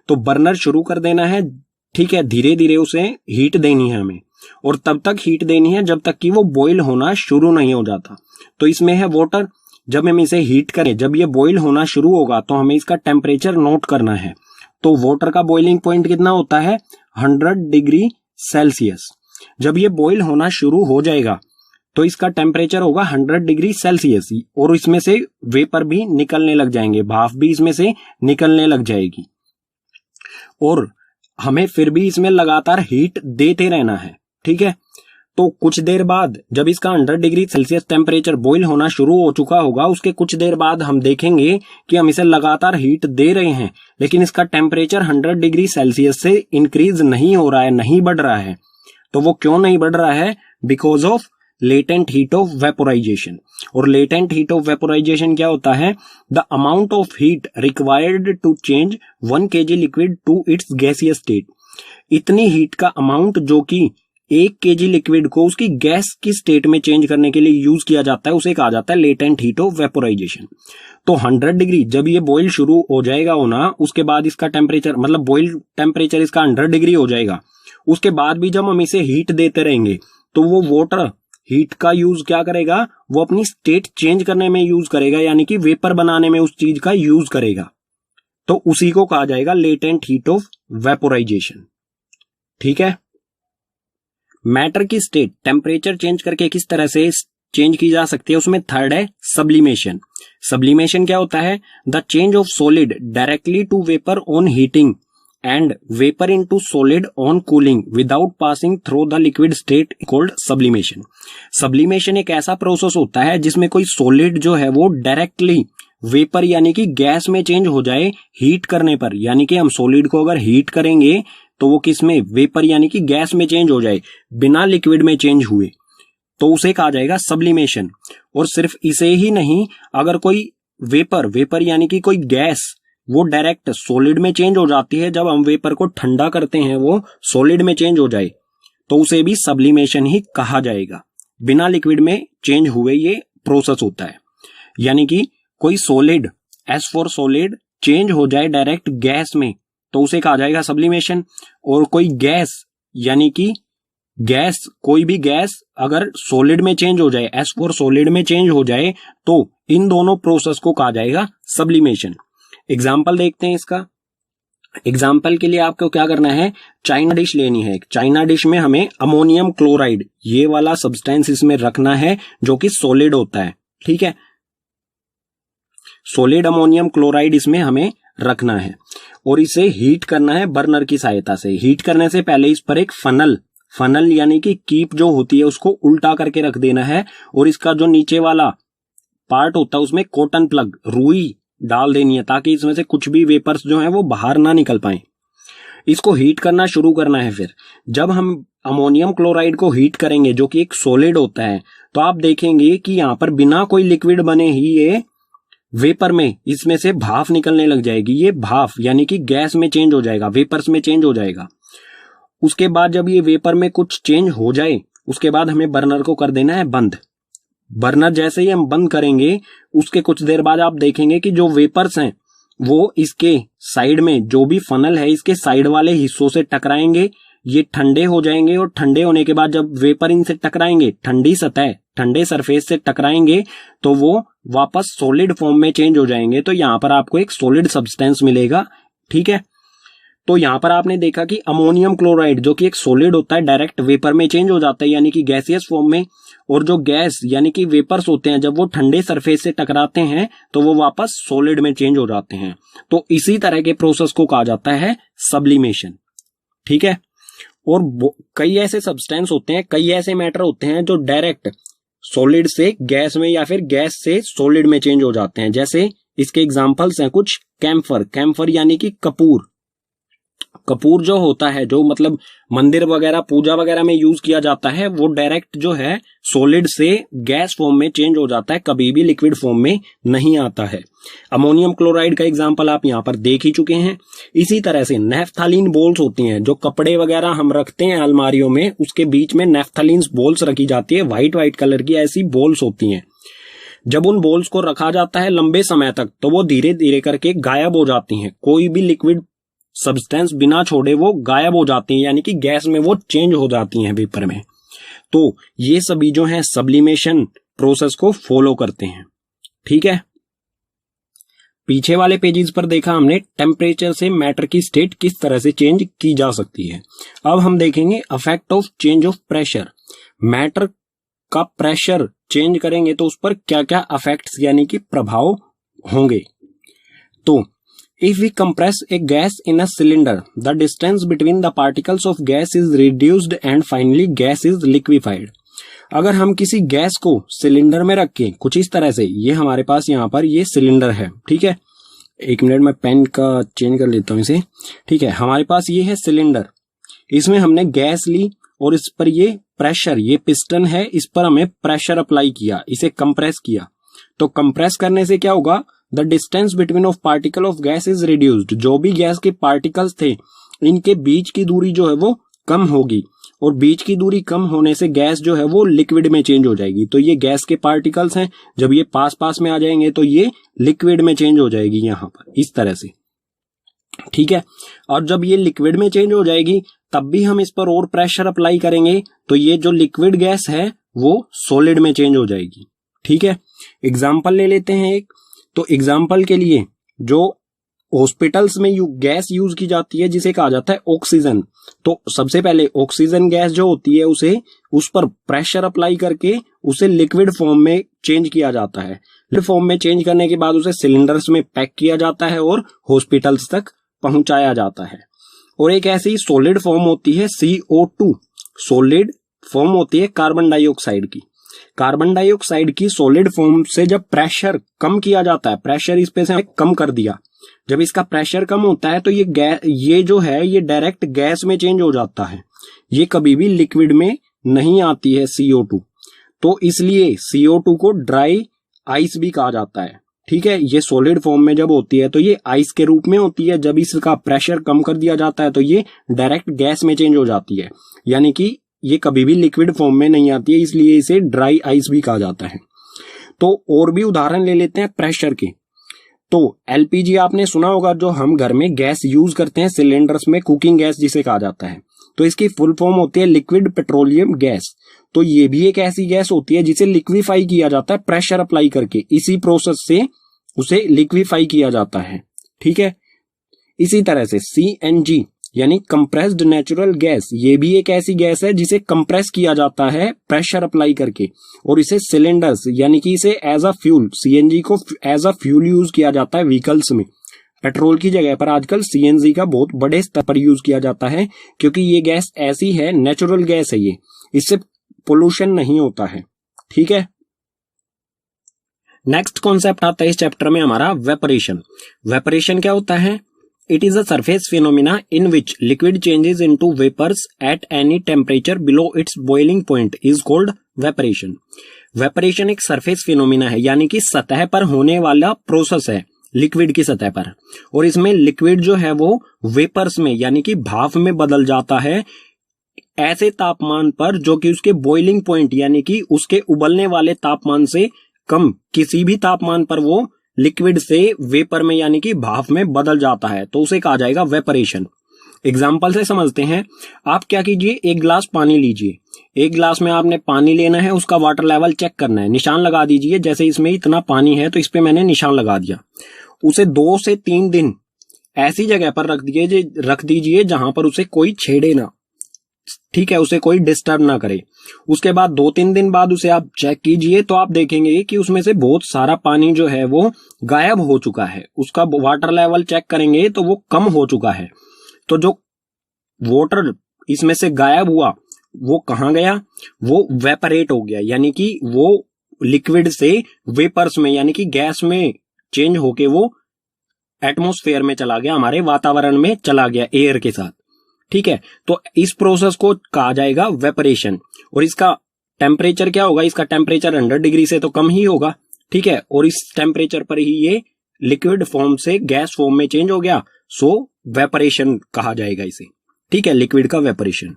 तो बर्नर शुरू कर देना है, ठीक है, धीरे धीरे उसे हीट देनी है हमें, और तब तक हीट देनी है जब तक कि वो बॉईल होना शुरू नहीं हो जाता। तो इसमें है वाटर, जब हम इसे हीट करें, जब ये बॉईल होना शुरू होगा तो हमें इसका टेम्परेचर नोट करना है। तो वाटर का बॉइलिंग पॉइंट कितना होता है, 100 डिग्री सेल्सियस। जब ये बॉईल होना शुरू हो जाएगा तो इसका टेम्परेचर होगा 100 डिग्री सेल्सियस, और इसमें से वेपर भी निकलने लग जाएंगे, भाप भी इसमें से निकलने लग जाएगी, और हमें फिर भी इसमें लगातार हीट देते रहना है, ठीक है। तो कुछ देर बाद जब इसका 100 डिग्री सेल्सियस टेम्परेचर बॉईल होना शुरू हो चुका होगा, उसके कुछ देर बाद हम देखेंगे कि हम इसे लगातार हीट दे रहे हैं, लेकिन इसका टेम्परेचर 100 डिग्री सेल्सियस से इंक्रीज नहीं हो रहा है, नहीं बढ़ रहा है। तो वो क्यों नहीं बढ़ रहा है, because of latent heat of vaporisation. और लेटेंट हीट ऑफ वेपोराइजेशन क्या होता है, the amount of heat required to change 1 kg liquid to its gaseous state. इतनी हीट का अमाउंट जो कि 1 kg लिक्विड को उसकी गैस की स्टेट में चेंज करने के लिए यूज किया जाता है, उसे कहा जाता है लेटेंट हीट ऑफ वेपोराइजेशन। तो 100 डिग्री जब ये बॉईल शुरू हो जाएगा होना, उसके बाद इसका टेम्परेचर, मतलब बॉईल टेम्परेचर इसका 100 डिग्री हो जाएगा, उसके बाद भी जब हम इसे हीट देते रहेंगे तो वो वाटर हीट का यूज क्या करेगा, वो अपनी स्टेट चेंज करने में यूज करेगा, यानी कि वेपर बनाने में उस चीज का यूज करेगा। तो उसी को कहा जाएगा लेटेंट हीट ऑफ वेपोराइजेशन, ठीक है। मैटर की स्टेट टेम्परेचर चेंज करके किस तरह से चेंज की जा सकती है, उसमें थर्ड है सब्लिमेशन। सब्लिमेशन क्या होता है, the change of solid directly to vapour on heating and vapor into solid on cooling without passing through the liquid state called sublimation। sublimation एक ऐसा प्रोसेस होता है जिसमें कोई सॉलिड जो है वो डायरेक्टली वेपर यानी कि गैस में चेंज हो जाए हीट करने पर। यानी कि हम सॉलिड को अगर हीट करेंगे तो वो किस में, वेपर यानी कि गैस में चेंज हो जाए बिना लिक्विड में चेंज हुए, तो उसे कहा जाएगा सब्लिमेशन। और सिर्फ इसे ही नहीं, अगर कोई वेपर यानी कि कोई गैस वो डायरेक्ट सॉलिड में चेंज हो जाती है, जब हम वेपर को ठंडा करते हैं वो सॉलिड में चेंज हो जाए, तो उसे भी सब्लिमेशन ही कहा जाएगा। बिना लिक्विड में चेंज हुए ये प्रोसेस होता है। यानी कि कोई solid, S for solid, change हो जाए डायरेक्ट गैस में तो उसे कहा जाएगा सब्लिमेशन। और कोई गैस यानी कि गैस, कोई भी गैस अगर सॉलिड में चेंज हो जाए, एस फॉर सॉलिड में चेंज हो जाए, तो इन दोनों प्रोसेस को कहा जाएगा सब्लिमेशन। एग्जाम्पल देखते हैं इसका। एग्जाम्पल के लिए आपको क्या करना है, चाइना डिश लेनी है। चाइना डिश में हमें अमोनियम क्लोराइड ये वाला सब्सटेंस इसमें रखना है जो कि सॉलिड होता है, ठीक है। सॉलिड अमोनियम क्लोराइड इसमें हमें रखना है और इसे हीट करना है बर्नर की सहायता से। हीट करने से पहले इस पर एक फनल यानी कि कीप जो होती है उसको उल्टा करके रख देना है, और इसका जो नीचे वाला पार्ट होता है उसमें कॉटन प्लग, रुई डाल देनी है, ताकि इसमें से कुछ भी वेपर्स जो हैं वो बाहर ना निकल पाए। इसको हीट करना शुरू करना है। फिर जब हम अमोनियम क्लोराइड को हीट करेंगे जो कि एक सॉलिड होता है, तो आप देखेंगे कि यहां पर बिना कोई लिक्विड बने ही ये वेपर में इसमें से भाप निकलने लग जाएगी। ये भाप यानी कि गैस में चेंज हो जाएगा, वेपर्स में चेंज हो जाएगा। उसके बाद जब ये वेपर में कुछ चेंज हो जाए, उसके बाद हमें बर्नर को कर देना है बंद। बर्नर जैसे ही हम बंद करेंगे, उसके कुछ देर बाद आप देखेंगे कि जो वेपर्स हैं वो इसके साइड में, जो भी फनल है इसके साइड वाले हिस्सों से टकराएंगे, ये ठंडे हो जाएंगे, और ठंडे होने के बाद जब वेपर इनसे टकराएंगे, ठंडी सतह, ठंडे सरफेस से टकराएंगे, तो वो वापस सॉलिड फॉर्म में चेंज हो जाएंगे। तो यहां पर आपको एक सॉलिड सब्सटेंस मिलेगा, ठीक है। तो यहां पर आपने देखा कि अमोनियम क्लोराइड जो कि एक सॉलिड होता है डायरेक्ट वेपर में चेंज हो जाता है, यानी कि गैसियस फॉर्म में, और जो गैस यानी कि वेपर्स होते हैं जब वो ठंडे सरफेस से टकराते हैं तो वो वापस सॉलिड में चेंज हो जाते हैं। तो इसी तरह के प्रोसेस को कहा जाता है सब्लिमेशन, ठीक है। और कई ऐसे सब्सटेंस होते हैं, कई ऐसे मैटर होते हैं जो डायरेक्ट सॉलिड से गैस में या फिर गैस से सॉलिड में चेंज हो जाते हैं। जैसे इसके एग्जांपल्स हैं कुछ, कैम्फर यानी कि कपूर जो होता है, जो मतलब मंदिर वगैरह पूजा वगैरह में यूज किया जाता है, वो डायरेक्ट जो है सॉलिड से गैस फॉर्म में चेंज हो जाता है, कभी भी लिक्विड फॉर्म में नहीं आता है। अमोनियम क्लोराइड का एग्जांपल आप यहाँ पर देख ही चुके हैं। इसी तरह से नेफ्थलीन बॉल्स होती हैं, जो कपड़े वगैरह हम रखते हैं अलमारियों में, उसके बीच में नेफ्थलीन बॉल्स रखी जाती है, व्हाइट कलर की ऐसी बॉल्स होती हैं। जब उन बॉल्स को रखा जाता है लंबे समय तक तो वो धीरे धीरे करके गायब हो जाती हैं। कोई भी लिक्विड सब्सटेंस बिना छोड़े वो गायब हो जाती हैं, यानी कि गैस में वो चेंज हो जाती हैं वेपर में। तो ये सभी जो है सब्लिमेशन प्रोसेस को फॉलो करते हैं। ठीक है, पीछे वाले पेजेस पर देखा हमने टेम्परेचर से मैटर की स्टेट किस तरह से चेंज की जा सकती है। अब हम देखेंगे effect of change of pressure. Matter का प्रेशर चेंज करेंगे तो उस पर क्या क्या इफेक्ट्स यानी कि प्रभाव होंगे। तो if we compress a gas in a cylinder the distance between the particles of gas is reduced and finally gas is liquefied. अगर हम किसी गैस को सिलेंडर में रख के कुछ इस तरह से, ये हमारे पास यहाँ पर ये सिलेंडर है, ठीक है, एक मिनट मैं पेन का चेंज कर लेता हूं इसे। ठीक है, हमारे पास ये है सिलेंडर, इसमें हमने गैस ली और इस पर ये प्रेशर, ये पिस्टन है, इस पर हमें प्रेशर अप्लाई किया, इसे कंप्रेस किया। तो कंप्रेस करने से क्या होगा, the distance between of particle of gas is reduced. जो भी गैस के पार्टिकल्स थे इनके बीच की दूरी जो है वो कम होगी, और बीच की दूरी कम होने से गैस जो है वो लिक्विड में चेंज हो जाएगी। तो ये गैस के पार्टिकल्स हैं, जब ये पास पास में आ जाएंगे तो ये लिक्विड में चेंज हो जाएगी यहां पर इस तरह से। ठीक है, और जब ये लिक्विड में चेंज हो जाएगी तब भी हम इस पर और प्रेशर अप्लाई करेंगे तो ये जो लिक्विड गैस है वो सॉलिड में चेंज हो जाएगी। ठीक है, एग्जाम्पल ले लेते हैं एक। तो एग्जाम्पल के लिए जो हॉस्पिटल्स में गैस यूज की जाती है जिसे कहा जाता है ऑक्सीजन, तो सबसे पहले ऑक्सीजन गैस जो होती है उसे उस पर प्रेशर अप्लाई करके उसे लिक्विड फॉर्म में चेंज किया जाता है। लिक्विड फॉर्म में चेंज करने के बाद उसे सिलेंडर्स में पैक किया जाता है और हॉस्पिटल्स तक पहुंचाया जाता है। और एक ऐसी सॉलिड फॉर्म होती है CO2, सॉलिड फॉर्म होती है कार्बन डाइऑक्साइड की। कार्बन डाइऑक्साइड की सॉलिड फॉर्म से जब प्रेशर कम किया जाता है, प्रेशर इस पे से कम कर दिया, जब इसका प्रेशर कम होता है तो ये जो है ये डायरेक्ट गैस में चेंज हो जाता है, ये कभी भी लिक्विड में नहीं आती है CO2। तो इसलिए CO2 को ड्राई आइस भी कहा जाता है। ठीक है, ये सॉलिड फॉर्म में जब होती है तो ये आइस के रूप में होती है, जब इसका प्रेशर कम कर दिया जाता है तो ये डायरेक्ट गैस में चेंज हो जाती है, यानी कि ये कभी भी लिक्विड फॉर्म में नहीं आती है, इसलिए इसे ड्राई आइस भी कहा जाता है। तो और भी उदाहरण ले लेते हैं प्रेशर के। तो LPG आपने सुना होगा, जो हम घर में गैस यूज करते हैं सिलेंडर्स में, कुकिंग गैस जिसे कहा जाता है, तो इसकी फुल फॉर्म होती है लिक्विड पेट्रोलियम गैस। तो ये भी एक ऐसी गैस होती है जिसे लिक्विफाई किया जाता है प्रेशर अप्लाई करके, इसी प्रोसेस से उसे लिक्विफाई किया जाता है। ठीक है, इसी तरह से CNG यानी कंप्रेस्ड नेचुरल गैस, ये भी एक ऐसी गैस है जिसे कंप्रेस किया जाता है प्रेशर अप्लाई करके, और इसे सिलेंडर्स यानी कि इसे एज अ फ्यूल, CNG को एज अ फ्यूल यूज किया जाता है व्हीकल्स में। पेट्रोल की जगह पर आजकल CNG का बहुत बड़े स्तर पर यूज किया जाता है, क्योंकि ये गैस ऐसी है, नेचुरल गैस है ये, इससे पोल्यूशन नहीं होता है। ठीक है, नेक्स्ट कॉन्सेप्ट आता है इस चैप्टर में हमारा वेपरेशन। वेपरेशन क्या होता है? It is a surface phenomena in which liquid changes into vapors at any temperature below its boiling point is called vaporation. Vaporation एक surface phenomena है, यानी कि सतह पर होने वाला प्रोसेस है लिक्विड की सतह पर, और इसमें लिक्विड जो है वो वेपर्स में यानी कि भाप में बदल जाता है ऐसे तापमान पर जो कि उसके बॉइलिंग पॉइंट यानी कि उसके उबलने वाले तापमान से कम किसी भी तापमान पर वो लिक्विड से वेपर में यानी कि भाप में बदल जाता है, तो उसे कहा जाएगा वेपरेशन। एग्जाम्पल से समझते हैं। आप क्या कीजिए, एक गिलास पानी लीजिए, एक गिलास में आपने पानी लेना है, उसका वाटर लेवल चेक करना है, निशान लगा दीजिए। जैसे इसमें इतना पानी है तो इस पे मैंने निशान लगा दिया। उसे 2 से 3 दिन ऐसी जगह पर रख दीजिए जहां पर उसे कोई छेड़े ना, ठीक है, उसे कोई डिस्टर्ब ना करे। उसके बाद 2-3 दिन बाद उसे आप चेक कीजिए तो आप देखेंगे कि उसमें से बहुत सारा पानी जो है वो गायब हो चुका है। उसका वाटर लेवल चेक करेंगे तो वो कम हो चुका है। तो जो वाटर इसमें से गायब हुआ वो कहाँ गया? वो वेपरेट हो गया, यानी कि वो लिक्विड से वेपर्स में यानी कि गैस में चेंज होके वो एटमॉस्फेयर में चला गया, हमारे वातावरण में चला गया एयर के साथ। ठीक है, तो इस प्रोसेस को कहा जाएगा वेपरेशन। और इसका टेम्परेचर क्या होगा? इसका टेम्परेचर 100 डिग्री से तो कम ही होगा। ठीक है, और इस टेम्परेचर पर ही ये लिक्विड फॉर्म से गैस फॉर्म में चेंज हो गया, सो वेपरेशन कहा जाएगा इसे। ठीक है, लिक्विड का वेपरेशन।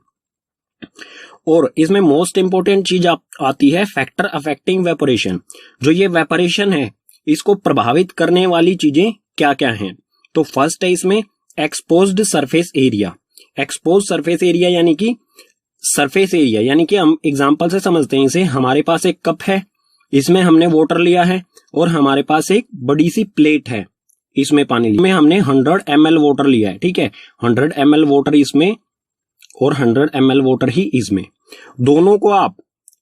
और इसमें मोस्ट इंपोर्टेंट चीज आती है फैक्टर अफेक्टिंग वेपोरेशन। जो ये वेपोरेशन है इसको प्रभावित करने वाली चीजें क्या क्या हैं? तो फर्स्ट है इसमें exposed surface area. Expose surface area यानी कि सरफेस एरिया, यानी कि हम एग्जांपल से समझते हैं इसे। हमारे पास एक कप है, इसमें हमने वाटर लिया है और हमारे पास एक बड़ी सी प्लेट है, इसमें पानी लिया। हमने 100 ml वाटर लिया है, ठीक है, 100 ml वाटर इसमें और 100 ml वाटर ही इसमें। दोनों को आप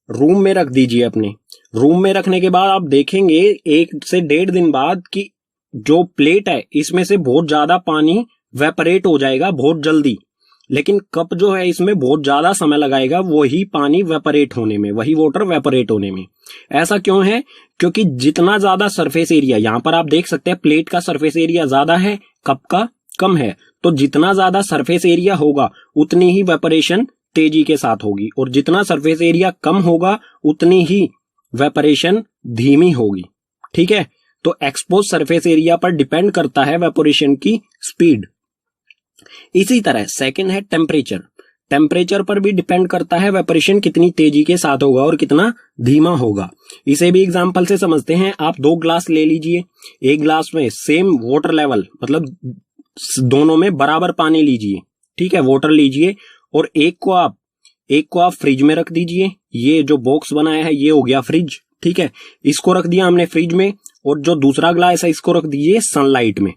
रूम में रख दीजिए। अपने रूम में रखने के बाद आप देखेंगे 1 से 1.5 दिन बाद कि जो प्लेट है इसमें से बहुत ज्यादा पानी वेपरेट हो जाएगा बहुत जल्दी, लेकिन कप जो है इसमें बहुत ज्यादा समय लगाएगा वही पानी वेपरेट होने में, वही वाटर वेपरेट होने में। ऐसा क्यों है? क्योंकि जितना ज्यादा सरफेस एरिया, यहां पर आप देख सकते हैं प्लेट का सरफेस एरिया ज्यादा है, कप का कम है। तो जितना ज्यादा सरफेस एरिया होगा उतनी ही वेपरेशन तेजी के साथ होगी, और जितना सरफेस एरिया कम होगा उतनी ही वेपरेशन धीमी होगी, ठीक है। तो एक्सपोज सरफेस एरिया पर डिपेंड करता है वेपोरेशन की स्पीड। इसी तरह सेकंड है टेम्परेचर। टेम्परेचर पर भी डिपेंड करता है वेपोरेशन कितनी तेजी के साथ होगा और कितना धीमा होगा। इसे भी एग्जांपल से समझते हैं। आप 2 ग्लास ले लीजिए, एक ग्लास में सेम वाटर लेवल, मतलब दोनों में बराबर पानी लीजिए, ठीक है, वाटर लीजिए, और एक को आप फ्रिज में रख दीजिए। ये जो बॉक्स बनाया है ये हो गया फ्रिज, ठीक है, इसको रख दिया हमने फ्रिज में, और जो दूसरा ग्लास है इसको रख दीजिए सनलाइट में,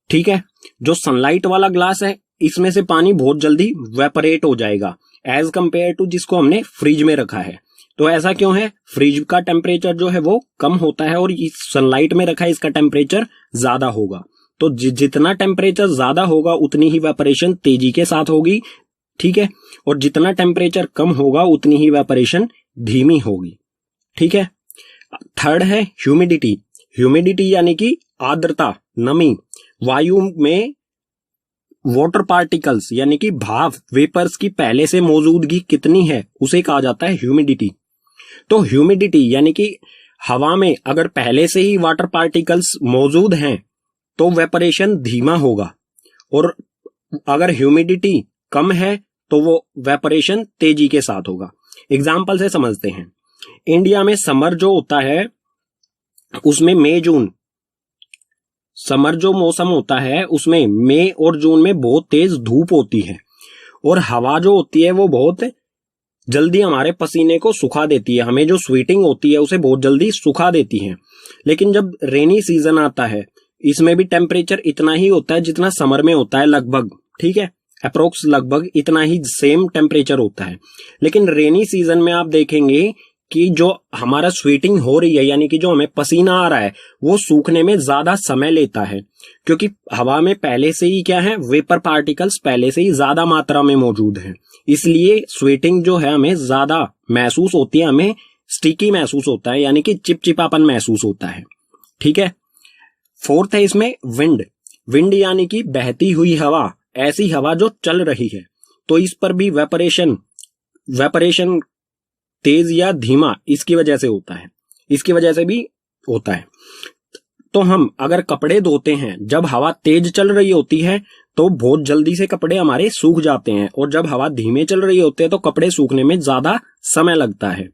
ठीक है। जो सनलाइट वाला ग्लास है इसमें से पानी बहुत जल्दी वेपरेट हो जाएगा एज कंपेयर टू जिसको हमने फ्रिज में रखा है। तो ऐसा क्यों है? फ्रिज का टेम्परेचर जो है वो कम होता है और इस सनलाइट में रखा है इसका टेम्परेचर ज्यादा होगा। तो जितना टेम्परेचर ज्यादा होगा उतनी ही वेपरेशन तेजी के साथ होगी, ठीक है, और जितना टेम्परेचर कम होगा उतनी ही वेपरेशन धीमी होगी, ठीक है। थर्ड है ह्यूमिडिटी। ह्यूमिडिटी यानी कि आर्द्रता, नमी। वायु में वाटर पार्टिकल्स यानी कि भाप, वेपर्स की पहले से मौजूदगी कितनी है उसे कहा जाता है ह्यूमिडिटी। तो ह्यूमिडिटी यानी कि हवा में अगर पहले से ही वाटर पार्टिकल्स मौजूद हैं तो वेपरेशन धीमा होगा, और अगर ह्यूमिडिटी कम है तो वो वेपरेशन तेजी के साथ होगा। एग्जाम्पल से समझते हैं। इंडिया में समर जो होता है उसमें मई जून, समर जो मौसम होता है उसमें मई और जून में बहुत तेज धूप होती है, और हवा जो होती है वो बहुत जल्दी हमारे पसीने को सुखा देती है, हमें जो स्वेटिंग होती है उसे बहुत जल्दी सुखा देती है। लेकिन जब रेनी सीजन आता है इसमें भी टेम्परेचर इतना ही होता है जितना समर में होता है, लगभग, ठीक है, अप्रोक्स लगभग इतना ही सेम टेम्परेचर होता है। लेकिन रेनी सीजन में आप देखेंगे कि जो हमारा स्वेटिंग हो रही है यानी कि जो हमें पसीना आ रहा है वो सूखने में ज्यादा समय लेता है, क्योंकि हवा में पहले से ही क्या है, वेपर पार्टिकल्स पहले से ही ज्यादा मात्रा में मौजूद हैं, इसलिए स्वेटिंग जो है हमें ज्यादा महसूस होती है, हमें स्टिकी महसूस होता है, यानी कि चिपचिपापन महसूस होता है, ठीक है। फोर्थ है इसमें विंड। विंड यानी कि बहती हुई हवा, ऐसी हवा जो चल रही है। तो इस पर भी वेपरेशन तेज या धीमा इसकी वजह से होता है, इसकी वजह से भी होता है। तो हम अगर कपड़े धोते हैं जब हवा तेज चल रही होती है तो बहुत जल्दी से कपड़े हमारे सूख जाते हैं, और जब हवा धीमे चल रही होती है तो कपड़े सूखने में ज्यादा समय लगता है।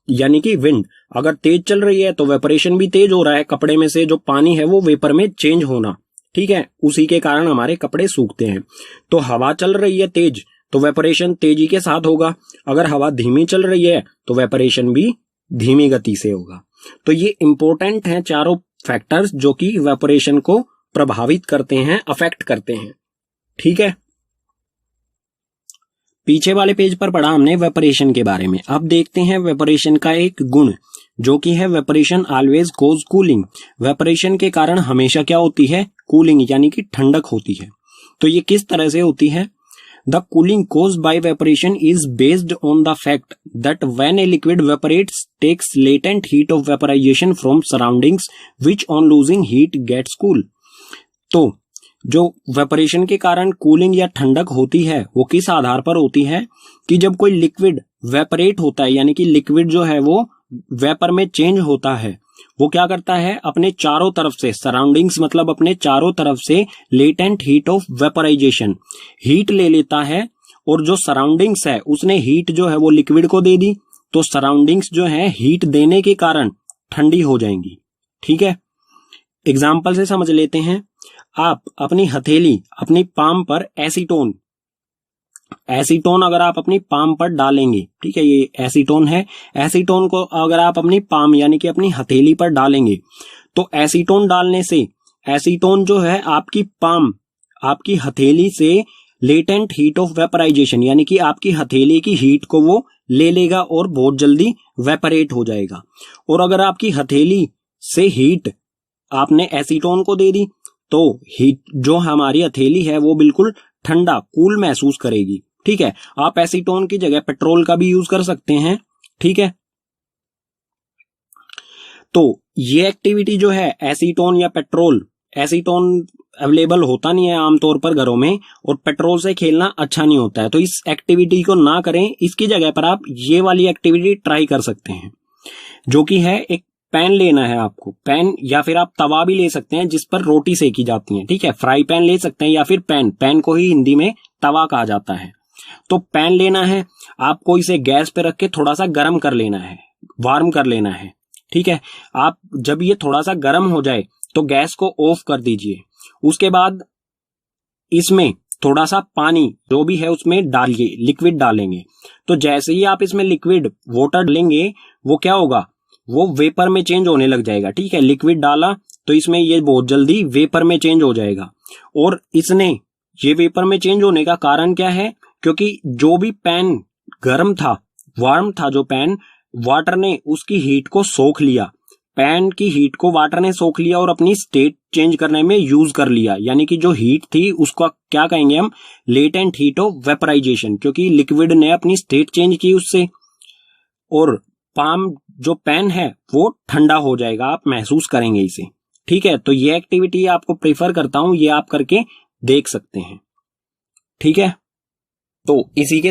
यानी कि विंड अगर तेज चल रही है तो वेपरेशन भी तेज हो रहा है, कपड़े में से जो पानी है वो वेपर में चेंज होना, ठीक है, उसी के कारण हमारे कपड़े सूखते हैं। तो हवा चल रही है तेज तो वेपरेशन तेजी के साथ होगा, अगर हवा धीमी चल रही है तो वेपरेशन भी धीमी गति से होगा। तो ये इंपॉर्टेंट हैं चारों फैक्टर्स जो कि वेपरेशन को प्रभावित करते हैं, अफेक्ट करते हैं, ठीक है। पीछे वाले पेज पर पढ़ा हमने वेपरेशन के बारे में। अब देखते हैं वेपरेशन का एक गुण जो कि है वेपरेशन ऑलवेज कोज कूलिंग। वेपरेशन के कारण हमेशा क्या होती है, कूलिंग यानी कि ठंडक होती है। तो ये किस तरह से होती है? The cooling caused by evaporation is based on the fact that when a liquid evaporates, takes latent heat of vaporization from surroundings, which on losing heat gets cool. तो जो वेपरेशन के कारण कूलिंग या ठंडक होती है वो किस आधार पर होती है कि जब कोई लिक्विड वेपरेट होता है, यानी कि लिक्विड जो है वो वेपर में चेंज होता है, वो क्या करता है, अपने चारों तरफ से, सराउंडिंग्स मतलब अपने चारों तरफ से latent heat of vaporisation, heat ले लेता है और जो सराउंडिंग्स है उसने हीट जो है वो लिक्विड को दे दी, तो सराउंडिंग्स जो है हीट देने के कारण ठंडी हो जाएंगी। ठीक है, एग्जाम्पल से समझ लेते हैं। आप अपनी हथेली, अपनी पाम पर एसीटोन अगर आप अपनी पाम पर डालेंगे, ठीक है, ये एसीटोन है, एसीटोन को अगर आप अपनी पाम यानी कि अपनी हथेली पर डालेंगे, तो एसीटोन डालने से एसीटोन जो है आपकी पाम, आपकी हथेली से लेटेंट हीट ऑफ वेपराइजेशन यानी कि आपकी हथेली की हीट को वो ले लेगा और बहुत जल्दी वेपरेट हो जाएगा। और अगर आपकी हथेली से हीट आपने एसीटोन को दे दी तो हीट जो हमारी हथेली है वो बिल्कुल ठंडा, कूल महसूस करेगी। ठीक है, आप एसीटोन की जगह पेट्रोल का भी यूज कर सकते हैं। ठीक है, तो ये एक्टिविटी जो है एसीटोन या पेट्रोल, एसीटोन अवेलेबल होता नहीं है आमतौर पर घरों में और पेट्रोल से खेलना अच्छा नहीं होता है, तो इस एक्टिविटी को ना करें। इसकी जगह पर आप ये वाली एक्टिविटी ट्राई कर सकते हैं, जो कि है एक पैन लेना है आपको, पैन या फिर आप तवा भी ले सकते हैं जिस पर रोटी सेकी जाती है। ठीक है, फ्राई पैन ले सकते हैं या फिर पैन को ही हिंदी में तवा कहा जाता है। तो पैन लेना है आपको, इसे गैस पे रख के थोड़ा सा गर्म कर लेना है, वार्म कर लेना है। ठीक है, आप जब ये थोड़ा सा गर्म हो जाए तो गैस को ऑफ कर दीजिए। उसके बाद इसमें थोड़ा सा पानी जो भी है उसमें डालिए, लिक्विड डालेंगे। तो जैसे ही आप इसमें लिक्विड वाटर डालेंगे वो क्या होगा, वो वेपर में चेंज होने लग जाएगा। ठीक है, लिक्विड डाला तो इसमें ये बहुत जल्दी वेपर में चेंज हो जाएगा। और इसने ये वेपर में चेंज होने का कारण क्या है, क्योंकि जो भी पैन गर्म था, वार्म था जो पैन, वाटर ने उसकी हीट को सोख लिया, पैन की हीट को वाटर ने सोख लिया और अपनी स्टेट चेंज करने में यूज कर लिया। यानी कि जो हीट थी उसका क्या कहेंगे हम, लेटेंट हीट ऑफ वेपराइजेशन, क्योंकि लिक्विड ने अपनी स्टेट चेंज की उससे, और पाम जो पैन है वो ठंडा हो जाएगा, आप महसूस करेंगे इसे। ठीक है, तो ये एक्टिविटी आपको प्रेफर करता हूं, ये आप करके देख सकते हैं। ठीक है, तो इसी के